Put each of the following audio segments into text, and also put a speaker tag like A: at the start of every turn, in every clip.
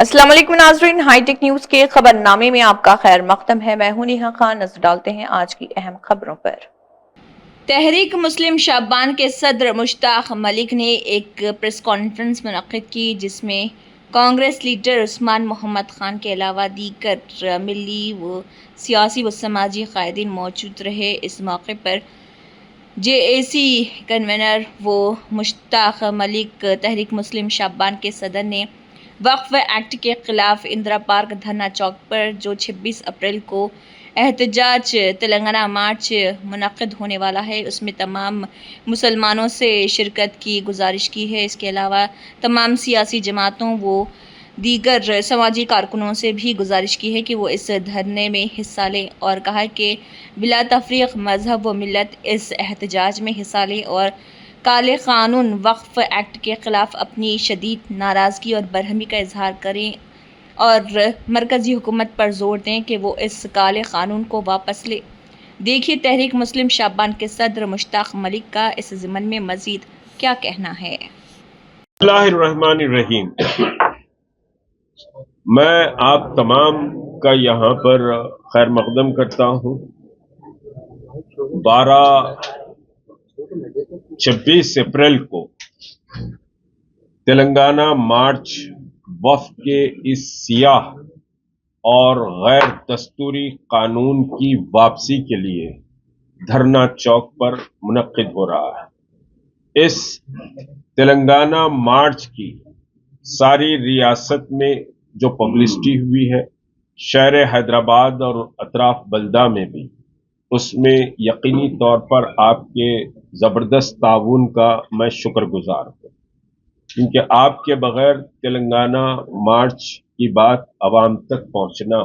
A: अस्सलाम वालेकुम नाज़रीन, हाईटेक न्यूज़ के खबरनामे में आपका खैर मक़दम है। मैं हूं नेहा खान। नजर डालते हैं आज की अहम खबरों पर। तहरीक मुस्लिम शाबान के सदर मुश्ताक मलिक ने एक प्रेस कॉन्फ्रेंस मुनक़्क़िद की, जिसमें कांग्रेस लीडर उस्मान मोहम्मद खान के अलावा दीगर मिली व सियासी व समाजी कायदीन मौजूद रहे। इस मौके पर JAC कन्वेनर व मुश्ताक मलिक तहरीक मुस्लिम शाबान के सदर ने वक्फ एक्ट के खिलाफ इंदिरा पार्क धरना चौक पर जो 26 अप्रैल को एहतजाज तेलंगाना मार्च मुनक़्क़िद होने वाला है, उसमें तमाम मुसलमानों से शिरकत की गुजारिश की है। इसके अलावा तमाम सियासी जमातों व दीगर समाजी कारकुनों से भी गुजारिश की है कि वो इस धरने में हिस्सा लें और कहा कि बिला तफरीक मजहब व मिलत इस एहतजाज में हिस्सा लें और काले कानून वक्फ एक्ट के ख़िलाफ़ अपनी शदीद नाराज़गी और बरहमी का इजहार करें और मरकज़ी हुकूमत पर ज़ोर दें कि वो इस काले कानून को वापस ले। देखिए तहरीक मुस्लिम शाबान के सदर मुश्ताक मलिक का इस ज़िमन में मज़ीद क्या कहना है।
B: बिस्मिल्लाहिर्रहमानिर्रहीम। मैं आप तमाम का यहाँ पर खैर मकदम करता हूँ। 26 अप्रैल को तेलंगाना मार्च वफ़द के इस सियाह और गैर दस्तूरी कानून की वापसी के लिए धरना चौक पर मुनक़्क़िद हो रहा है। इस तेलंगाना मार्च की सारी रियासत में जो पब्लिसिटी हुई है, शहर हैदराबाद और अतराफ बल्दा में भी, उसमें यकीनी तौर पर आपके ज़बरदस्त ताउन का मैं शुक्रगुजार हूँ, क्योंकि आपके बगैर तेलंगाना मार्च की बात अवाम तक पहुँचना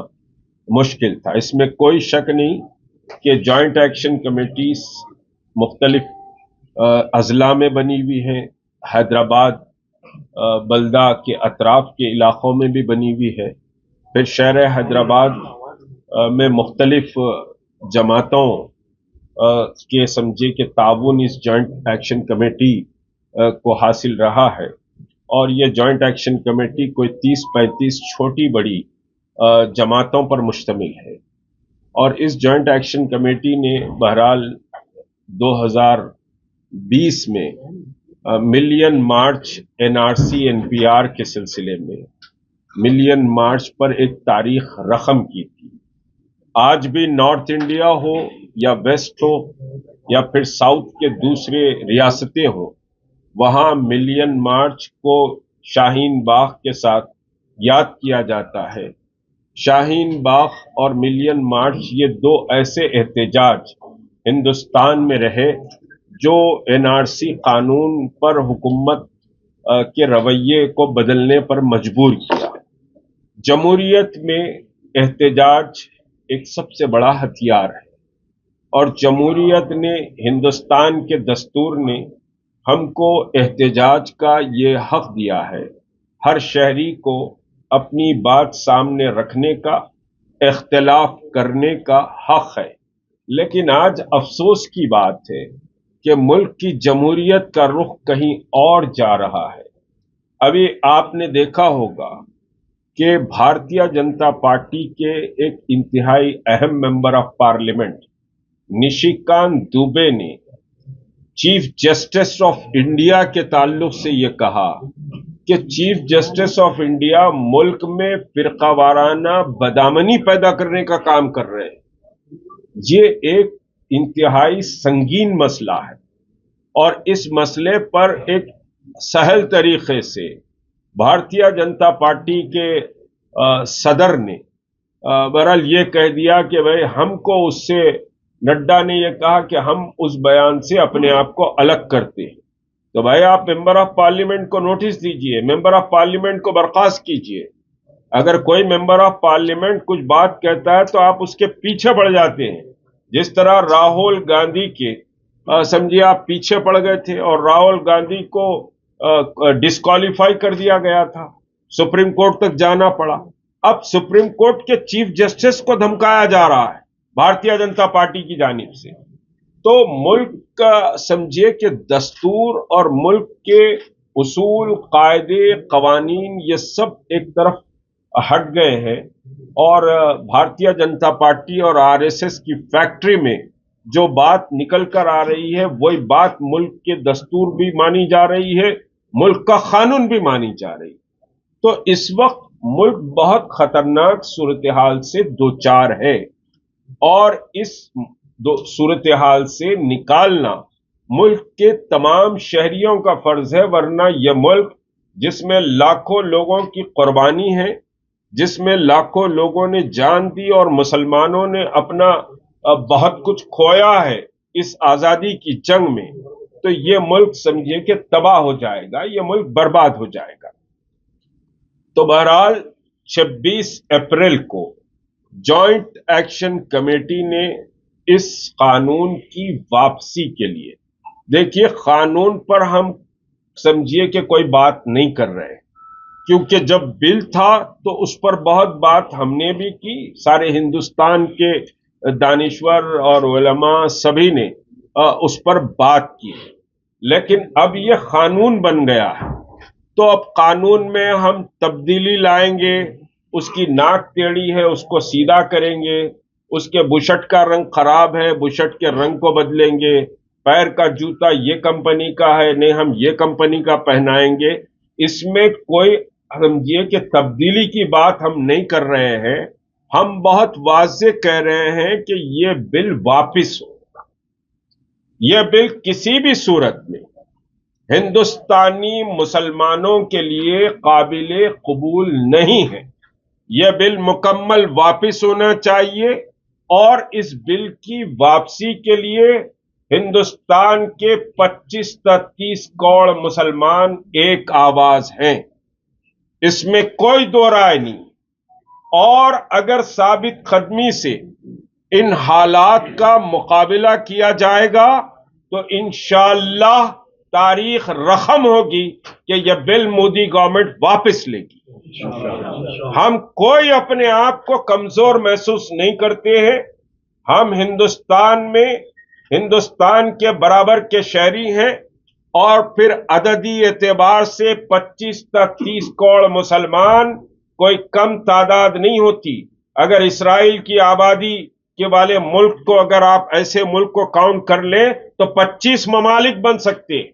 B: मुश्किल था। इसमें कोई शक नहीं कि जॉइंट एक्शन कमेटीज मुख्तलिफ अजला में बनी हुई हैं, हैदराबाद बल्दा के अतराफ के इलाक़ों में भी बनी हुई है। फिर शहर हैदराबाद में मुख्तलिफ जमातों के समझे कि ताउन इस जॉइंट एक्शन कमेटी को हासिल रहा है और ये जॉइंट एक्शन कमेटी कोई 30-35 छोटी बड़ी जमातों पर मुश्तमिल है और इस जॉइंट एक्शन कमेटी ने बहरहाल 2020 में मिलियन मार्च NRC NPR के सिलसिले में मिलियन मार्च पर एक तारीख रकम की थी। आज भी नॉर्थ इंडिया हो या वेस्ट हो या फिर साउथ के दूसरे रियासतें हो, वहाँ मिलियन मार्च को शाहीन बाग के साथ याद किया जाता है। शाहीन बाग और मिलियन मार्च ये दो ऐसे एहतजाज हिंदुस्तान में रहे जो NRC कानून पर हुकूमत के रवैये को बदलने पर मजबूर किया। जमहूरियत में एहतजाज एक सबसे बड़ा हथियार है और जमहूरियत ने, हिंदुस्तान के दस्तूर ने हमको एहतजाज का ये हक दिया है। हर शहरी को अपनी बात सामने रखने का, इख्तिलाफ करने का हक है। लेकिन आज अफसोस की बात है कि मुल्क की जमहूरियत का रुख कहीं और जा रहा है। अभी आपने देखा होगा कि भारतीय जनता पार्टी के एक इंतहाई अहम member of parliament Nishikant Dubey ने चीफ जस्टिस ऑफ इंडिया के ताल्लुक से ये कहा कि चीफ जस्टिस ऑफ इंडिया मुल्क में फिरकावाराना बदामनी पैदा करने का काम कर रहे हैं। ये एक इंतहाई संगीन मसला है और इस मसले पर एक सहल तरीके से भारतीय जनता पार्टी के सदर ने बहरहाल ये कह दिया कि भाई हमको उससे, नड्डा ने यह कहा कि हम उस बयान से अपने आप को अलग करते हैं। तो भाई आप मेंबर ऑफ पार्लियामेंट को नोटिस दीजिए, मेंबर ऑफ पार्लियामेंट को बर्खास्त कीजिए। अगर कोई मेंबर ऑफ पार्लियामेंट कुछ बात कहता है तो आप उसके पीछे पड़ जाते हैं। जिस तरह राहुल गांधी के समझिए आप पीछे पड़ गए थे और राहुल गांधी को डिस्क्वालीफाई कर दिया गया था, सुप्रीम कोर्ट तक जाना पड़ा। अब सुप्रीम कोर्ट के चीफ जस्टिस को धमकाया जा रहा है भारतीय जनता पार्टी की जानिब से। तो मुल्क का समझिए कि दस्तूर और मुल्क के उसूल, कायदे, कवानीन, ये सब एक तरफ हट गए हैं और भारतीय जनता पार्टी और आरएसएस की फैक्ट्री में जो बात निकल कर आ रही है वही बात मुल्क के दस्तूर भी मानी जा रही है, मुल्क का कानून भी मानी जा रही है। तो इस वक्त मुल्क बहुत खतरनाक सूरत हाल से दो चार है और इस सूरत हाल से निकालना मुल्क के तमाम शहरियों का फर्ज है, वरना यह मुल्क जिसमें लाखों लोगों की कुर्बानी है, जिसमें लाखों लोगों ने जान दी और मुसलमानों ने अपना बहुत कुछ खोया है इस आजादी की जंग में, तो ये मुल्क समझिए कि तबाह हो जाएगा, ये मुल्क बर्बाद हो जाएगा। तो बहरहाल 26 अप्रैल को जॉइंट एक्शन कमेटी ने इस कानून की वापसी के लिए, देखिए कानून पर हम समझिए कि कोई बात नहीं कर रहे, क्योंकि जब बिल था तो उस पर बहुत बात हमने भी की, सारे हिंदुस्तान के दानिश्वर और उलमा सभी ने उस पर बात की। लेकिन अब ये कानून बन गया है, तो अब कानून में हम तब्दीली लाएंगे, उसकी नाक टेढ़ी है उसको सीधा करेंगे, उसके बुशट का रंग खराब है बुशट के रंग को बदलेंगे, पैर का जूता ये कंपनी का है नहीं हम ये कंपनी का पहनाएंगे। इसमें कोई समझिए कि तब्दीली की बात हम नहीं कर रहे हैं, हम बहुत वाज़ेह कह रहे हैं कि ये बिल वापस हो। यह बिल किसी भी सूरत में हिंदुस्तानी मुसलमानों के लिए काबिले कबूल नहीं है। यह बिल मुकम्मल वापस होना चाहिए और इस बिल की वापसी के लिए हिंदुस्तान के 25 से 30 करोड़ मुसलमान एक आवाज हैं, इसमें कोई दो राय नहीं। और अगर साबित कदमी से इन हालात का मुकाबला किया जाएगा तो इंशाअल्लाह तारीख रकम होगी कि यह बिल मोदी गवर्नमेंट वापस लेगी। हम कोई अपने आप को कमजोर महसूस नहीं करते हैं, हम हिंदुस्तान में हिंदुस्तान के बराबर के शहरी हैं और फिर अददी एतबार से 25 से 30 करोड़ मुसलमान कोई कम तादाद नहीं होती। अगर इसराइल की आबादी के वाले मुल्क को अगर आप ऐसे मुल्क को काउंट कर लें तो 25 ममालिक बन सकते हैं।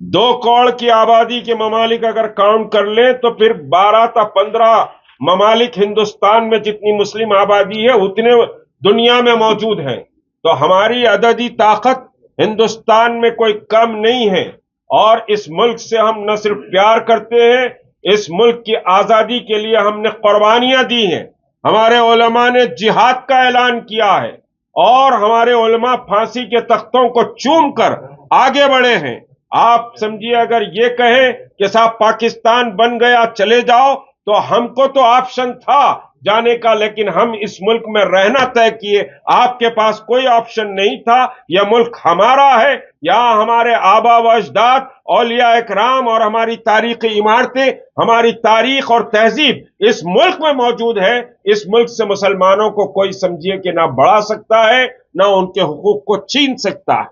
B: 2 करोड़ की आबादी के ममालिक अगर काउंट कर लें तो फिर 12 से 15 ममालिक हिंदुस्तान में जितनी मुस्लिम आबादी है उतने दुनिया में मौजूद हैं। तो हमारी अददी ताकत हिंदुस्तान में कोई कम नहीं है और इस मुल्क से हम न सिर्फ प्यार करते हैं, इस मुल्क की आजादी के लिए हमने कुर्बानियां दी हैं। हमारे उलमा ने जिहाद का ऐलान किया है और हमारे उलमा फांसी के तख्तों को चूम कर आगे बढ़े हैं। आप समझिए अगर ये कहें कि साहब पाकिस्तान बन गया चले जाओ, तो हमको तो ऑप्शन था जाने का, लेकिन हम इस मुल्क में रहना तय किए, आपके पास कोई ऑप्शन नहीं था। यह मुल्क हमारा है, यहाँ हमारे आबा व अजदाद औलिया इकराम और हमारी तारीखी इमारतें, हमारी तारीख और तहजीब इस मुल्क में मौजूद है। इस मुल्क से मुसलमानों को कोई समझिए कि ना बढ़ा सकता है ना उनके हुकूक को छीन सकता है।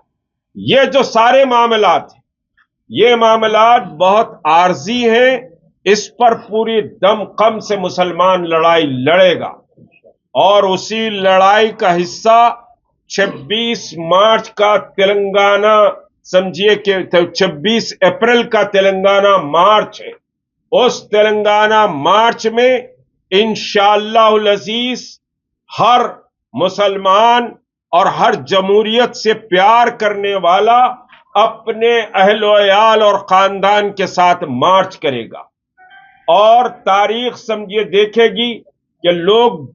B: ये जो सारे मामलात हैं, ये मामलात बहुत आर्जी हैं, इस पर पूरी दमखम से मुसलमान लड़ाई लड़ेगा और उसी लड़ाई का हिस्सा 26 मार्च का तेलंगाना समझिए कि 26 अप्रैल का तेलंगाना मार्च है। उस तेलंगाना मार्च में इंशाअल्लाह अज़ीज हर मुसलमान और हर जमहूरियत से प्यार करने वाला अपने अहल-ओ-याल और खानदान के साथ मार्च करेगा और तारीख समझिए देखेगी कि लोग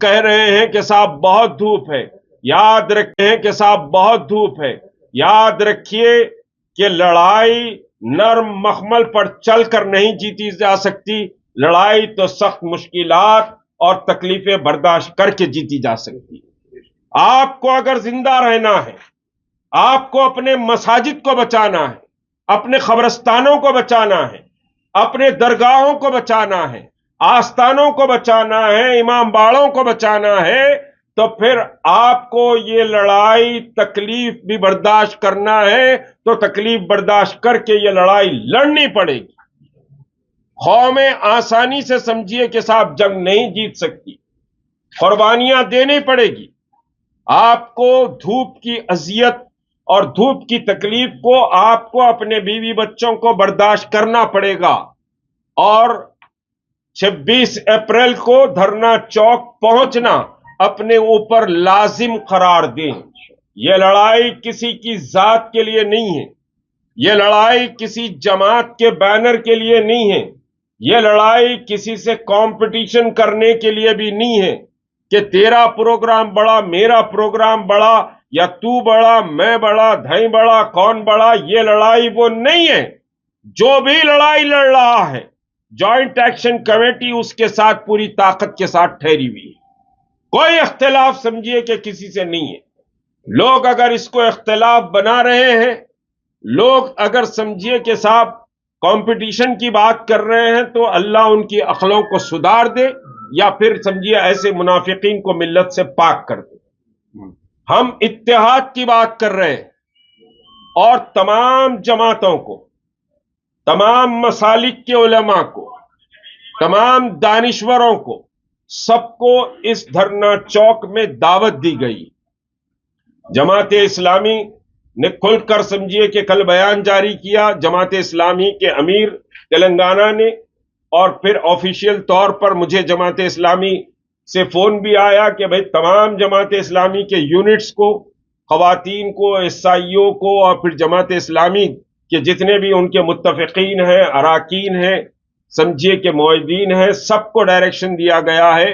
B: कह रहे हैं कि साहब बहुत धूप है, याद रखें कि साहब बहुत धूप है। याद रखिए कि लड़ाई नर्म मखमल पर चलकर नहीं जीती जा सकती, लड़ाई तो सख्त मुश्किलात और तकलीफें बर्दाश्त करके जीती जा सकती है। आपको अगर जिंदा रहना है, आपको अपने मसाजिद को बचाना है, अपने खबरस्तानों को बचाना है, अपने दरगाहों को बचाना है, आस्थानों को बचाना है, इमाम बाड़ों को बचाना है, तो फिर आपको ये लड़ाई तकलीफ भी बर्दाश्त करना है, तो तकलीफ बर्दाश्त करके ये लड़ाई लड़नी पड़ेगी। قومیں آسانی سے سمجھیے کہ صاحب جنگ نہیں جیت سکتی، قربانیاں دینی پڑے گی، آپ کو دھوپ کی اذیت اور دھوپ کی تکلیف کو آپ کو اپنے بیوی بچوں کو برداشت کرنا پڑے گا، اور 26 اپریل کو دھرنا چوک پہنچنا اپنے اوپر لازم قرار دیں۔ یہ لڑائی کسی کی ذات کے لیے نہیں ہے، یہ لڑائی کسی جماعت کے بینر کے لیے نہیں ہے، یہ لڑائی کسی سے کمپٹیشن کرنے کے لیے بھی نہیں ہے کہ تیرا پروگرام بڑا، میرا پروگرام بڑا، یا تو بڑا، میں بڑا، دھائی بڑا، کون بڑا۔ یہ لڑائی وہ نہیں ہے۔ جو بھی لڑائی لڑ رہا ہے، جوائنٹ ایکشن کمیٹی اس کے ساتھ پوری طاقت کے ساتھ ٹھہری ہوئی ہے۔ کوئی اختلاف سمجھیے کہ کسی سے نہیں ہے۔ لوگ اگر اس کو اختلاف بنا رہے ہیں، لوگ اگر سمجھیے کہ صاحب کمپٹیشن کی بات کر رہے ہیں، تو اللہ ان کی عقلوں کو سدھار دے، یا پھر سمجھیے ایسے منافقین کو ملت سے پاک کر دے۔ ہم اتحاد کی بات کر رہے ہیں، اور تمام جماعتوں کو، تمام مسالک کے علماء کو، تمام دانشوروں کو، سب کو اس دھرنا چوک میں دعوت دی گئی۔ جماعت اسلامی نے کھل کر سمجھیے کہ کل بیان جاری کیا، جماعت اسلامی کے امیر تلنگانہ نے، اور پھر آفیشیل طور پر مجھے جماعت اسلامی سے فون بھی آیا کہ بھئی تمام جماعت اسلامی کے یونٹس کو، خواتین کو، عیسائیوں کو، اور پھر جماعت اسلامی کے جتنے بھی ان کے متفقین ہیں، اراکین ہیں، سمجھیے کہ معاہدین ہیں، سب کو ڈائریکشن دیا گیا ہے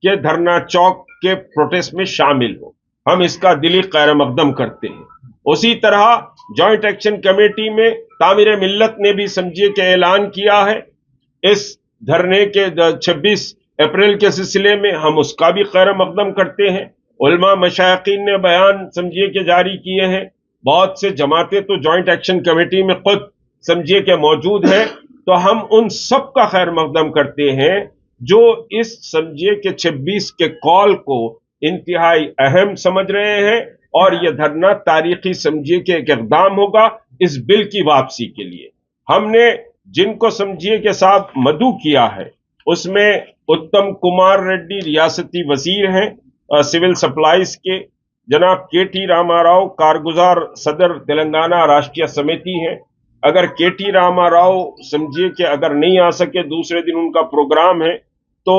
B: کہ دھرنا چوک کے پروٹیسٹ میں شامل ہو۔ ہم اس کا دلی خیر مقدم کرتے ہیں۔ اسی طرح جوائنٹ ایکشن کمیٹی میں تعمیر ملت نے بھی سمجھیے کہ اعلان کیا ہے اس دھرنے کے 26 اپریل کے سلسلے میں، ہم اس کا بھی خیر مقدم کرتے ہیں۔ علماء مشائقین نے بیان سمجھیے کہ جاری کیے ہیں، بہت سے جماعتیں تو جوائنٹ ایکشن کمیٹی میں خود سمجھیے کہ موجود ہیں، تو ہم ان سب کا خیر مقدم کرتے ہیں جو اس سمجھیے کہ 26 کے کال کو انتہائی اہم سمجھ رہے ہیں، اور یہ دھرنا تاریخی سمجھیے کہ ایک اقدام ہوگا اس بل کی واپسی کے لیے۔ ہم نے جن کو سمجھیے کہ صاحب مدعو کیا ہے، اس میں اتم کمار ریڈی ریاستی وزیر ہیں سول سپلائز کے، جناب کے ٹی راما راؤ کارگزار صدر تلنگانہ راشٹریہ سمیتی ہیں۔ اگر کے ٹی راما راؤ سمجھیے کہ اگر نہیں آ سکے، دوسرے دن ان کا پروگرام ہے، تو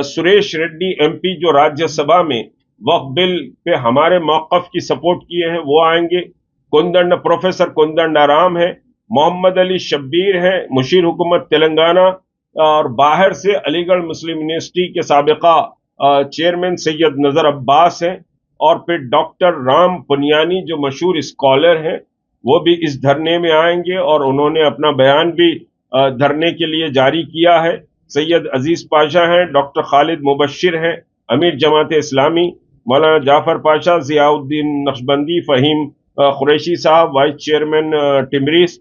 B: سریش ریڈی ایم پی جو راجیہ سبھا میں وقف بل پہ ہمارے موقف کی سپورٹ کیے ہیں، وہ آئیں گے۔ پروفیسر کندنڈ آرام ہے، محمد علی شبیر ہیں، مشیر حکومت تلنگانہ، اور باہر سے علی گڑھ مسلم یونیورسٹی کے سابقہ چیئرمین سید نظر عباس ہیں، اور پھر ڈاکٹر رام پنیانی جو مشہور اسکالر ہیں، وہ بھی اس دھرنے میں آئیں گے، اور انہوں نے اپنا بیان بھی دھرنے کے لیے جاری کیا ہے۔ سید عزیز پاشا ہیں، ڈاکٹر خالد مبشر ہیں، امیر جماعت اسلامی، مولانا جعفر پاشا، ضیاء الدین نقشبندی، فہیم قریشی صاحب وائس چیئرمین ٹمریس،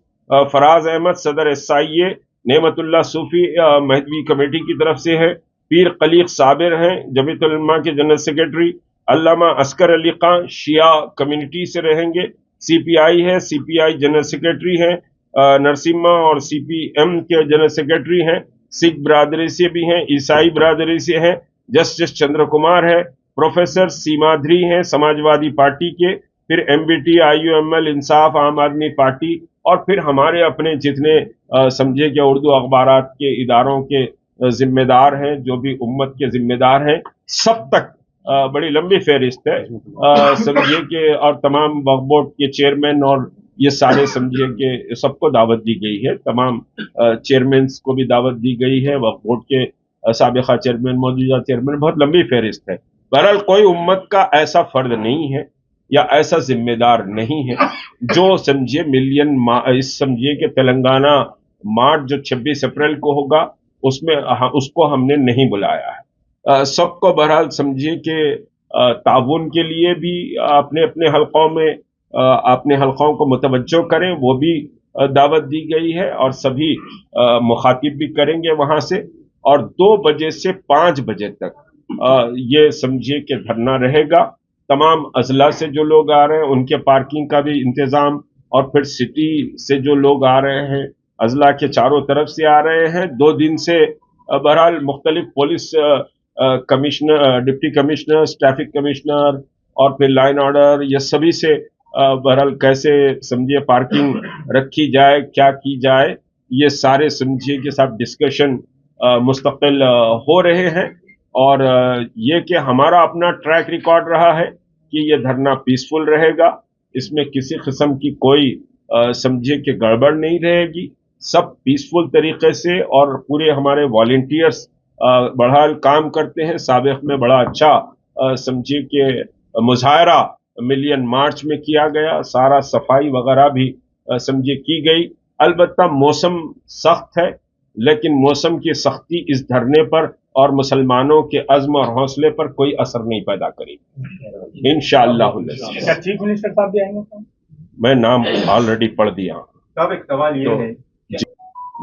B: فراز احمد صدر SIA، نعمت اللہ صوفی مہدوی کمیٹی کی طرف سے ہے، پیر قلیق صابر ہیں جمعیت العلماء کے جنرل سیکرٹری، علامہ عسکر علی خان شیعہ کمیونٹی سے رہیں گے، CPI ہے، CPI جنرل سیکرٹری ہیں، نرسمہ اور CPM کے جنرل سیکرٹری ہیں، سکھ برادری سے بھی ہیں، عیسائی برادری سے ہیں، جسٹس چندر کمار ہے، پروفیسر سیمادری ہیں سماجوادی پارٹی کے، پھر MBT IUML انصاف عام آدمی پارٹی، اور پھر ہمارے اپنے جتنے سمجھے کہ اردو اخبارات کے اداروں کے ذمہ دار ہیں، جو بھی امت کے ذمہ دار ہیں، سب تک بڑی لمبی فہرست ہے سمجھیے کہ، اور تمام وقف بورڈ کے چیئرمین اور یہ سارے سمجھیے کہ سب کو دعوت دی گئی ہے، تمام چیئرمینز کو بھی دعوت دی گئی ہے، وقف بورڈ کے سابقہ چیئرمین، موجودہ چیئرمین، بہت لمبی فہرست ہے۔ بہرحال کوئی امت کا ایسا فرد نہیں ہے یا ایسا ذمہ دار نہیں ہے جو سمجھیے سمجھیے کہ تلنگانہ مارچ جو 26 اپریل کو ہوگا، اس کو ہم نے نہیں بلایا ہے۔ سب کو بہرحال سمجھیے کہ تعاون کے لیے بھی اپنے اپنے حلقوں میں اپنے حلقوں کو متوجہ کریں، وہ بھی دعوت دی گئی ہے، اور سبھی مخاطب بھی کریں گے وہاں سے، اور 2 بجے سے 5 بجے تک یہ سمجھیے کہ دھرنا رہے گا۔ تمام اضلاع سے جو لوگ آ رہے ہیں ان کے پارکنگ کا بھی انتظام، اور پھر سٹی سے جو لوگ آ رہے ہیں अजला के चारों तरफ से आ रहे हैं। 2 दिन से बहरहाल मुख्तलिफ police commissioner, deputy commissioner, traffic commissioner और फिर लाइन ऑर्डर, ये सभी से बहरहाल कैसे समझिए पार्किंग रखी जाए, क्या की जाए, ये सारे समझिए के साथ डिस्कशन मुस्तकिल हो रहे हैं। और ये कि हमारा अपना ट्रैक रिकॉर्ड रहा है कि ये धरना पीसफुल रहेगा, इसमें किसी किस्म की कोई समझिए कि गड़बड़ नहीं रहेगी, सब पीसफुल तरीके से, और पूरे हमारे वॉलंटियर्स बहरहाल काम करते हैं। साबिक में बड़ा अच्छा समझिए कि मुजाहरा मिलियन मार्च में किया गया, सारा सफाई वगैरह भी समझिए की गई। अलबत्ता मौसम सख्त है, लेकिन मौसम की सख्ती इस धरने पर और मुसलमानों के अज़्म और हौसले पर कोई असर नहीं पैदा करेगी इंशाअल्लाह।
C: चीफ मिनिस्टर साहब भी आएंगे?
B: मैं नाम ऑलरेडी पढ़ दिया।
C: साहब एक सवाल ये है,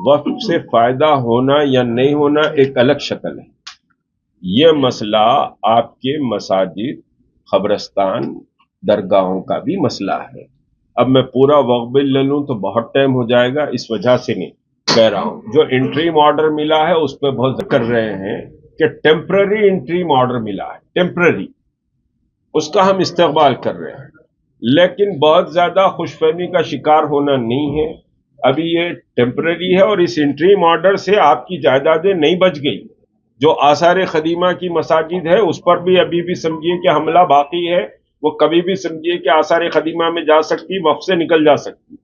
B: वक्फ से फायदा होना या नहीं होना एक अलग शक्ल है। ये मसला आपके मसाजिद, खबरस्तान, दरगाहों का भी मसला है। अब मैं पूरा वक्फ बिल ले लूं तो बहुत टाइम हो जाएगा, इस वजह से नहीं कह रहा हूं। जो इंटरिम ऑर्डर मिला है उस पर बहुत कर रहे हैं कि टेम्पररी इंटरिम ऑर्डर मिला है, टेम्पररी, उसका हम इस्तेमाल कर रहे हैं, लेकिन बहुत ज्यादा खुशफहमी का शिकार होना नहीं है। अभी ये टेम्पररी है और इस इंटरिम ऑर्डर से आपकी जायदादें नहीं बच गई। जो आसार खदीमा की मसाजिद है उस पर भी अभी भी समझिए कि हमला बाकी है, वो कभी भी समझिए कि आसार खदीमा में जा सकती, वक्फ से निकल जा सकती।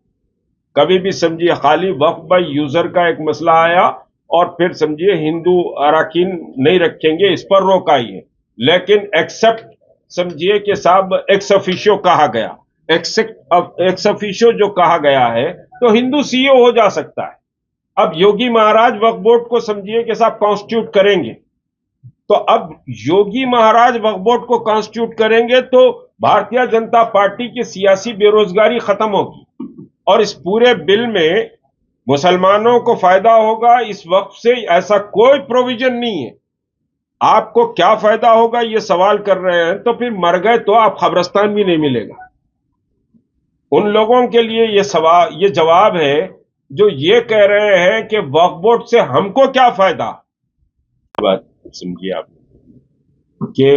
B: कभी भी समझिए खाली वक्फ बाय यूजर का एक मसला आया और फिर समझिए हिंदू अराकीन नहीं रखेंगे, इस पर रोक आई है। लेकिन एक्सेप्ट समझिए कि साहब एक्स ऑफिशियो कहा गया, एक्स ऑफिशियो जो कहा गया है तो हिंदू सीईओ हो जा सकता है। अब योगी महाराज वक्फ बोर्ड को समझिए कि साहब कॉन्स्टिट्यूट करेंगे, तो अब योगी महाराज वक्फ बोर्ड को कॉन्स्टिट्यूट करेंगे तो भारतीय जनता पार्टी की सियासी बेरोजगारी खत्म होगी और इस पूरे बिल में मुसलमानों को फायदा होगा। इस वक्फ से ऐसा कोई प्रोविजन नहीं है। आपको क्या फायदा होगा ये सवाल कर रहे हैं, तो फिर मर गए तो आप खबरस्तान भी नहीं मिलेगा। उन लोगों के लिए ये जवाब है जो ये कह रहे हैं कि वक्फ बोर्ड से हमको क्या फायदा। बात समझिए आप कि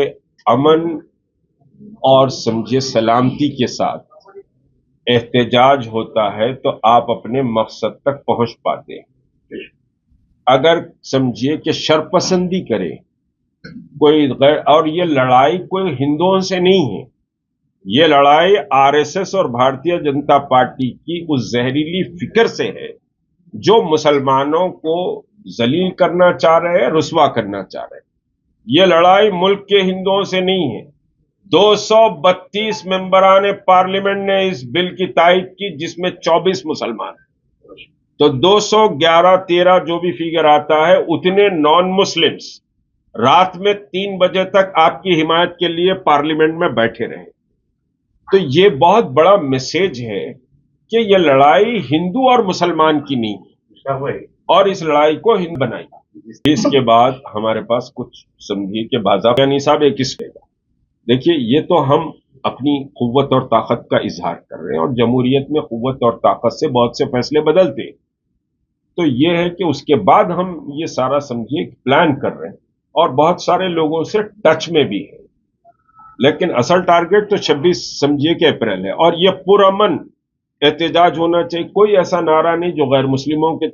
B: अमन और समझिए सलामती के साथ एहतजाज होता है तो आप अपने मकसद तक पहुंच पाते हैं। अगर समझिए कि शरपसंदी करे कोई गैर, और ये लड़ाई कोई हिंदुओं से नहीं है, ये लड़ाई आरएसएस और भारतीय जनता पार्टी की उस जहरीली फिक्र से है जो मुसलमानों को जलील करना चाह रहे हैं, रुस्वा करना चाह रहे हैं। ये लड़ाई मुल्क के हिंदुओं से नहीं है। 232 मेंबरान पार्लियामेंट ने इस बिल की तायद की, जिसमें 24 मुसलमान हैं, तो 211-13 जो भी फिगर आता है उतने नॉन मुस्लिम्स रात में 3 बजे तक आपकी हिमायत के लिए पार्लियामेंट में बैठे रहे। तो ये बहुत बड़ा मैसेज है कि ये लड़ाई हिंदू और मुसलमान की नहीं है और इस लड़ाई को हिंदू बनाई। इसके बाद हमारे पास कुछ समझिए कि बाज़ाब्ता यानी साहब एक इसका देखिए, ये तो हम अपनी कुव्वत और ताकत का इजहार कर रहे हैं और जमहूरियत में कुव्वत और ताकत से बहुत से फैसले बदलते हैं। तो ये है कि उसके बाद हम ये सारा समझिए प्लान कर रहे हैं और बहुत सारे लोगों से टच में भी है, लेकिन असल टारगेट तो 26 समझिए कि अप्रैल है और ये पुरअमन एहतजाज होना चाहिए। कोई ऐसा नारा नहीं जो गैर मुस्लिमों के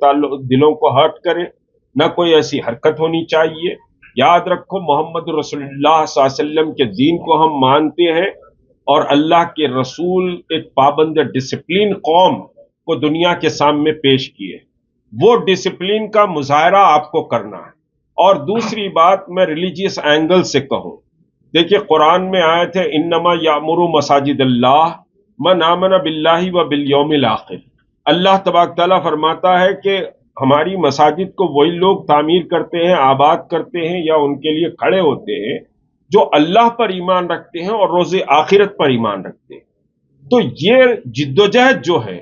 B: दिलों को हर्ट करे, ना कोई ऐसी हरकत होनी चाहिए। याद रखो, मोहम्मद रसूलुल्लाह सल्लल्लाहु अलैहि वसल्लम के दीन को हम मानते हैं और अल्लाह के रसूल एक पाबंद डिसिप्लिन कौम को दुनिया के सामने पेश किए। वो डिसिप्लिन का मुजाहरा आपको करना है। और दूसरी बात मैं रिलीजियस एंगल से कहूं, देखिए कुरान में आए थे इन्नमा यामुरु मसाजिदल्लाह मन आमन बिल्लाहि व बिल यौमिल आखिर। अल्लाह तबारक तआला फरमाता है कि हमारी मसाजिद को वही लोग तामीर करते हैं, आबाद करते हैं या उनके लिए खड़े होते हैं जो अल्लाह पर ईमान रखते हैं और रोज़े आखिरत पर ईमान रखते हैं। तो ये जिद्दोजहद जो है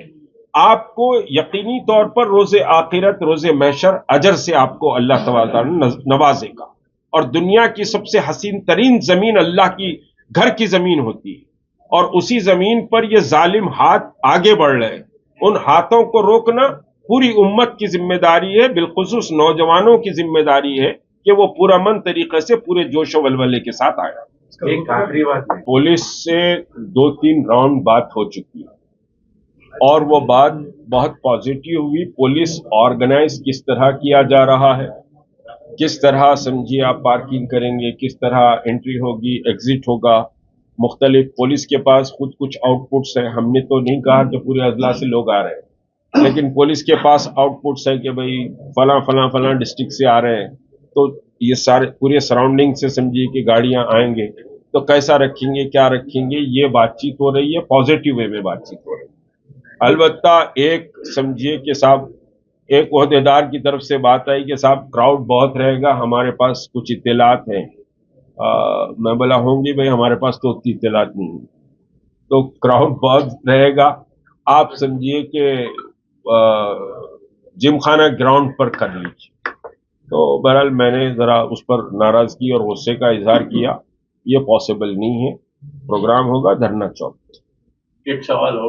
B: आपको यकीनी तौर पर रोज़े आखिरत, रोज़े महशर अजर से आपको अल्लाह तबारक तआला नवाजेगा। और दुनिया की सबसे हसीन तरीन जमीन अल्लाह की घर की जमीन होती है और उसी जमीन पर ये जालिम हाथ आगे बढ़ रहे हैं। उन हाथों को रोकना पूरी उम्मत की जिम्मेदारी है, बिलखुसूस नौजवानों की जिम्मेदारी है कि वो पुरअमन तरीके से पूरे जोश वलवले के साथ आए।
C: एक आखिरी बात है,
B: पुलिस से 2-3 राउंड बात हो चुकी है और वो बात बहुत पॉजिटिव हुई। पुलिस ऑर्गेनाइज किस तरह किया जा रहा है, किस तरह समझिए आप पार्किंग करेंगे, किस तरह एंट्री होगी, एग्जिट होगा, मुख्तलिफ पुलिस के पास खुद कुछ आउटपुट्स हैं। हमने तो नहीं कहा कि पूरे अजला से लोग आ रहे हैं, लेकिन पुलिस के पास आउटपुट्स है कि भाई फला डिस्ट्रिक्ट से आ रहे हैं, तो ये सारे पूरे सराउंडिंग से समझिए कि गाड़ियां आएंगे तो कैसा रखेंगे, क्या रखेंगे, ये बातचीत हो रही है, पॉजिटिव वे में बातचीत हो रही है। अलबत्ता एक समझिए कि साहब एक ओहदेदार की तरफ से बात आई कि साहब क्राउड बहुत रहेगा, हमारे पास कुछ इत्तलात हैं। मैं बोला होंगी भाई, हमारे पास तो उतनी इत्तलात नहीं है, तो क्राउड बहुत रहेगा, आप समझिए कि जिमखाना ग्राउंड पर कर लीजिए। तो बहरहाल मैंने ज़रा उस पर नाराज़गी और गुस्से का इजहार किया, ये पॉसिबल नहीं है। प्रोग्राम होगा धरना चौक।
C: एक सवाल और